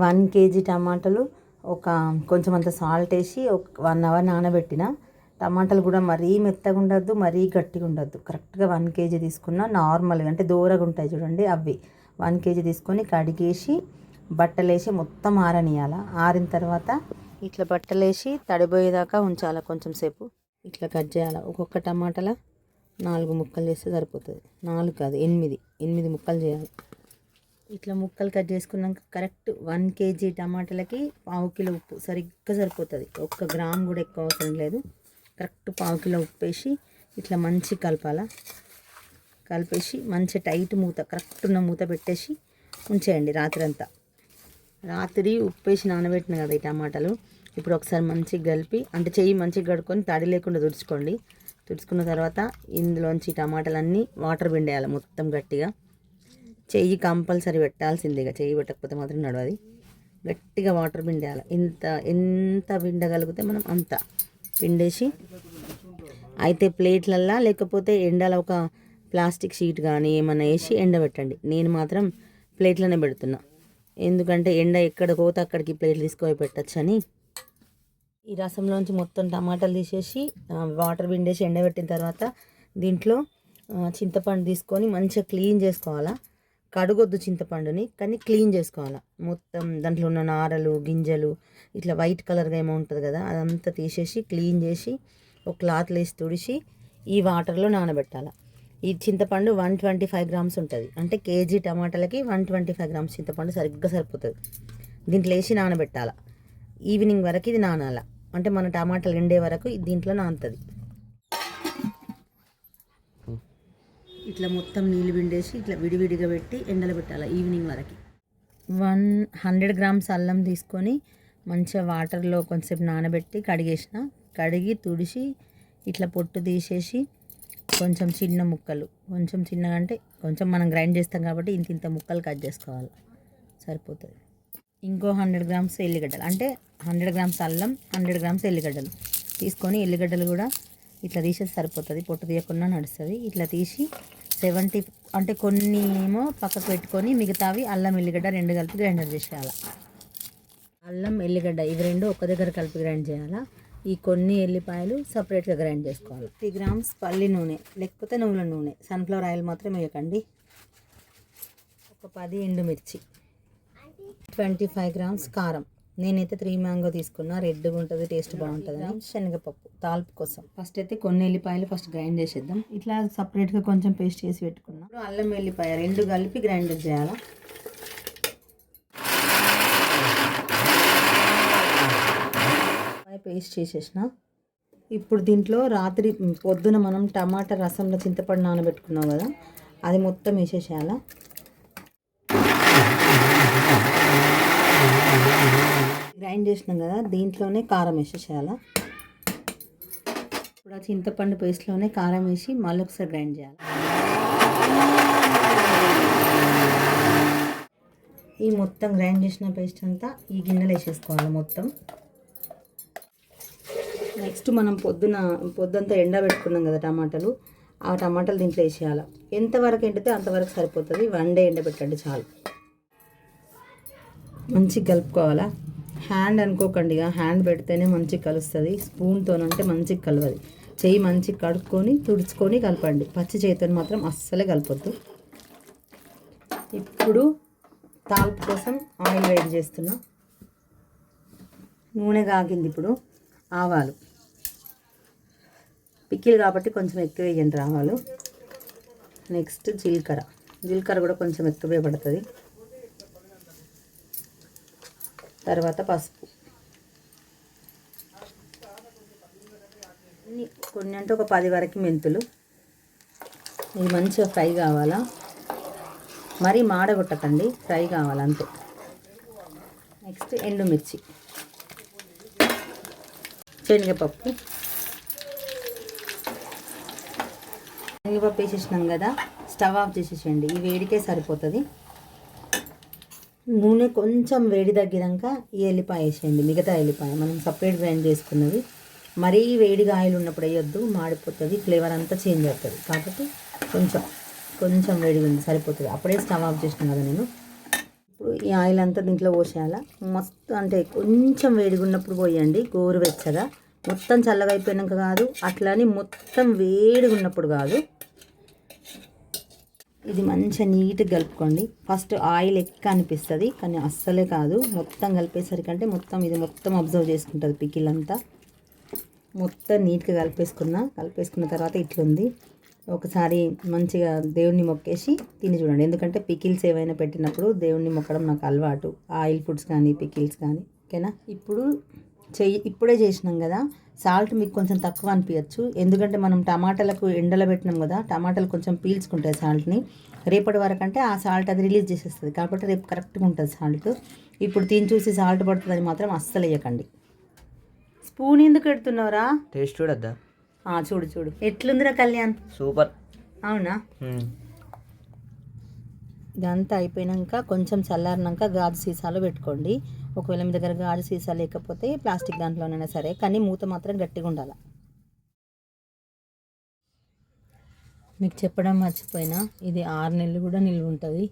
1 KG టమాటాలు ఒక కొంచెం అంత సాల్ట్ వేసి ఒక 1 అవర్ నానబెట్టిన. టమాటాలు కూడా మరీ మెత్తగా ఉండద్దు, మరీ గట్టిగా ఉండద్దు. కరెక్ట్గా 1 కేజీ తీసుకున్న. నార్మల్గా అంటే దూరగా ఉంటాయి చూడండి అవి 1 కేజీ తీసుకొని కడిగేసి బట్టలేసి మొత్తం ఆరనియాల. ఆరిన తర్వాత ఇట్లా బట్టలేసి తడిపోయేదాకా ఉంచాలి కొంచెం సేపు. ఇట్లా కట్ చేయాలి. ఒక్కొక్క టమాటాల 4 ముక్కలు చేస్తే సరిపోతుంది. 4 కాదు 8 ముక్కలు చేయాలి. ఇట్లా ముక్కలు కట్ చేసుకున్నాక కరెక్ట్ 1 కేజీ టమాటాలకి 1/2 కిలో ఉప్పు సరిగ్గా సరిపోతుంది. 1 గ్రామ్ కూడా ఎక్కువ అవసరం లేదు. కరెక్ట్ 1/2 కిలో ఉప్పు వేసి ఇట్లా మంచి కలిపేసి మంచి టైట్ మూత, కరెక్ట్ ఉన్న మూత పెట్టేసి ఉంచేయండి రాత్రంతా. రాత్రి ఉప్పు వేసి నానబెట్టిన కదా ఈ టమాటాలు, ఇప్పుడు ఒకసారి మంచిగా కలిపి అంటే చెయ్యి మంచిగా కడుక్కొని తడి లేకుండా తుడుచుకోండి. తుడుచుకున్న తర్వాత ఇందులోంచి టమాటాలన్నీ వాటర్ పిండేయాలి మొత్తం గట్టిగా. చెయ్యి కంపల్సరీ పెట్టాల్సిందేగా, చెయ్యి పెట్టకపోతే మాత్రం నడవది. గట్టిగా వాటర్ పిండేయాలి. ఎంత పిండగలిగితే మనం అంత పిండేసి అయితే ప్లేట్లల్లో లేకపోతే ఎండలో ఒక ప్లాస్టిక్ షీట్ కానీ ఏమన్నా వేసి ఎండబెట్టండి. నేను మాత్రం ప్లేట్లోనే పెడుతున్నా, ఎందుకంటే ఎండ ఎక్కడ పోతే అక్కడికి ప్లేట్లు తీసుకొని పెట్టచ్చని. ఈ రసంలోంచి మొత్తం టమాటాలు తీసేసి వాటర్ పిండేసి ఎండబెట్టిన తర్వాత దీంట్లో చింతపండు తీసుకొని మంచిగా క్లీన్ చేసుకోవాలా. కడుగొద్దు చింతపండుని, కానీ క్లీన్ చేసుకోవాలి మొత్తం. దాంట్లో ఉన్న నారలు గింజలు ఇట్లా వైట్ కలర్గా ఏమో ఉంటుంది కదా, అదంతా తీసేసి క్లీన్ చేసి ఒక క్లాత్లో వేసి తుడిచి ఈ వాటర్లో నానబెట్టాలి. ఈ చింతపండు 125 గ్రామ్స్ ఉంటుంది. అంటే కేజీ టమాటాలకి 125 గ్రామ్స్ చింతపండు సరిగ్గా సరిపోతుంది. దీంట్లో వేసి నానబెట్టాలి. ఈవినింగ్ వరకు ఇది నానాల, అంటే మన టమాటాలు ఎండే వరకు దీంట్లో నానుతుంది. ఇట్లా మొత్తం నీళ్ళు పిండేసి ఇట్లా విడివిడిగా పెట్టి ఎండలో పెట్టాలి ఈవినింగ్ వరకు. 100 గ్రామ్స్ అల్లం తీసుకొని మంచిగా వాటర్లో కొంచెంసేపు నానబెట్టి కడిగి తుడిచి ఇట్లా పొట్టు తీసేసి కొంచెం చిన్న ముక్కలు, కొంచెం చిన్నగా అంటే కొంచెం మనం గ్రైండ్ చేస్తాం కాబట్టి ఇంత ముక్కలు కట్ చేసుకోవాలి, సరిపోతుంది. ఇంకో 100 గ్రామ్స్ ఎల్లిగడ్డలు, అంటే 100 గ్రామ్స్ అల్లం 100 గ్రామ్స్ ఎల్లిగడ్డలు తీసుకొని ఎల్లిగడ్డలు కూడా ఇట్లా తీసేసి సరిపోతుంది. పొట్టు తీయకుండా నడుస్తుంది. ఇట్లా తీసి 70 అంటే కొన్ని ఏమో పక్కకు పెట్టుకొని మిగతావి అల్లం ఎల్లిగడ్డ 2 కలిపి గ్రైండర్ చేసేయాలి. అల్లం ఎల్లిగడ్డ ఇవి 2 ఒక దగ్గర కలిపి గ్రైండ్ చేయాలా. ఈ కొన్ని ఎల్లిపాయలు సపరేట్గా గ్రైండ్ చేసుకోవాలి. 50 గ్రామ్స్ పల్లి నూనె లేకపోతే నువ్వుల నూనె, సన్ఫ్లవర్ ఆయిల్ మాత్రం వేయకండి. ఒక 10 ఎండుమిర్చి, 25 గ్రామ్స్ కారం. నేనైతే 3 మ్యాంగో తీసుకున్నా, రెడ్గా ఉంటుంది, టేస్ట్ బాగుంటుందని. శనగపప్పు తాల్పు కోసం ఫస్ట్ అయితే కొన్ని ఎల్లిపాయలు ఫస్ట్ గ్రైండ్ చేసేద్దాం. ఇట్లా సపరేట్గా కొంచెం పేస్ట్ చేసి పెట్టుకున్నాం. ఇప్పుడు అల్లం ఎల్లిపాయ 2 కలిపి గ్రైండర్ చేయాలా. పేస్ట్ చేసేసిన. ఇప్పుడు దీంట్లో రాత్రి పొద్దున మనం టమాటా రసంలో చింతపండు నానబెట్టుకున్నాం కదా, అది మొత్తం వేసేసేయాలా. గ్రైండ్ చేసినాం కదా, దీంట్లోనే కారం వేసేసేయాలా. ఇప్పుడు ఆ చింతపండు పేస్ట్లోనే కారం వేసి మళ్ళీ ఒకసారి గ్రైండ్ చేయాలి. ఈ మొత్తం గ్రైండ్ చేసిన పేస్ట్ అంతా ఈ గిన్నెలో వేసేసుకోవాలి మొత్తం. నెక్స్ట్ మనం పొద్దంతా ఎండబెట్టుకున్నాం కదా టమాటాలు, ఆ టమాటాలు దీంట్లో వేసేయాలి. ఎంతవరకు ఎండితే అంతవరకు సరిపోతుంది. 1 డే ఎండబెట్టండి చాలు. మంచిగా కలుపుకోవాలా. హ్యాండ్ అనుకోకండి, హ్యాండ్ పెడితేనే మంచిగా కలుస్తుంది. స్పూన్తోనంటే మంచిగా కలవదు. చెయ్యి మంచిగా కడుక్కొని తుడుచుకొని కలపండి. పచ్చి చేతితో మాత్రం అస్సలే కలపొద్దు. ఇప్పుడు తాల్పు కోసం ఆయిల్ వేడి చేస్తున్నా. నూనె కాగింది. ఇప్పుడు ఆవాలు, పికిల్ కాబట్టి కొంచెం ఎక్కువ వేయండి ఆవాలు. నెక్స్ట్ జీలకర్ర కూడా కొంచెం ఎక్కువే పడుతుంది. తర్వాత పసుపు, కొన్ని అంటే ఒక 10 వరకు మెంతులు. ఇది మంచిగా ఫ్రై కావాలా, మరీ మాడగొట్టకండి, ఫ్రై కావాలి అంతే. నెక్స్ట్ ఎండుమిర్చి, శనగపప్పు వేసేసినాం కదా, స్టవ్ ఆఫ్ చేసేసేయండి. ఈ వేడికే సరిపోతుంది. నూనె కొంచెం వేడి తగ్గినాక ఈ ఎల్లిపాయ వేసేయండి. మిగతా ఎల్లిపాయ మనం సపరేట్ గ్రైండ్ చేసుకున్నది. మరీ వేడిగా ఆయిల్ ఉన్నప్పుడు వేయొద్దు, మాడిపోతుంది, ఫ్లేవర్ అంతా చేంజ్ అవుతుంది. కాబట్టి కొంచెం వేడిగా ఉంది సరిపోతుంది. అప్పుడే స్టవ్ ఆఫ్ చేసినాం కదా నేను. ఇప్పుడు ఈ ఆయిల్ అంతా దీంట్లో పోసేయాలా. మస్తు అంటే కొంచెం వేడిగా ఉన్నప్పుడు పోయండి, గోరువెచ్చగా. మొత్తం చల్లగా అయిపోయినాక కాదు, అట్లని మొత్తం వేడిగా ఉన్నప్పుడు కాదు. ఇది మంచిగా నీట్గా కలుపుకోండి. ఫస్ట్ ఆయిల్ ఎక్కువ అనిపిస్తుంది, కానీ అస్సలే కాదు. మొత్తం కలిపేసరికంటే మొత్తం ఇది మొత్తం అబ్జర్వ్ చేసుకుంటుంది పికిల్ అంతా. మొత్తం నీట్గా కలిపేసుకున్న తర్వాత ఇట్లుంది. ఒకసారి మంచిగా దేవుణ్ణి మొక్కేసి తిని చూడండి. ఎందుకంటే పికిల్స్ ఏవైనా పెట్టినప్పుడు దేవుణ్ణి మొక్కడం నాకు అలవాటు, ఆయిల్ ఫుడ్స్ కానీ పికిల్స్ కానీ. ఓకేనా? ఇప్పుడే చేసినాం కదా, సాల్ట్ మీకు కొంచెం తక్కువ అనిపించచ్చు. ఎందుకంటే మనం టమాటాలకు ఎండలో పెట్టినాం కదా, టమాటాలు కొంచెం పీల్చుకుంటాయి సాల్ట్ని. రేపటి వరకు అంటే ఆ సాల్ట్ అది రిలీజ్ చేసేస్తుంది, కాబట్టి రేపు కరెక్ట్గా ఉంటుంది సాల్ట్. ఇప్పుడు తిని చూసి సాల్ట్ పడుతుందని మాత్రం అస్సలు వేయకండి. స్పూన్ ఎందుకు పెడుతున్నావురా? టేస్ట్ చూడద్దా? చూడు ఎట్లుందిరా కళ్యాణ్? సూపర్. అవునా? ఇదంతా అయిపోయాక కొంచెం చల్లారినాక గాజు సీసాలో పెట్టుకోండి. ఒకవేళ మీ దగ్గర గాజు సీసా లేకపోతే ప్లాస్టిక్ దాంట్లోనైనా సరే, కానీ మూత మాత్రం గట్టిగా ఉండాలి. మీకు చెప్పడం మర్చిపోయినా, ఇది 6 నెలలు కూడా నిల్వ ఉంటుంది.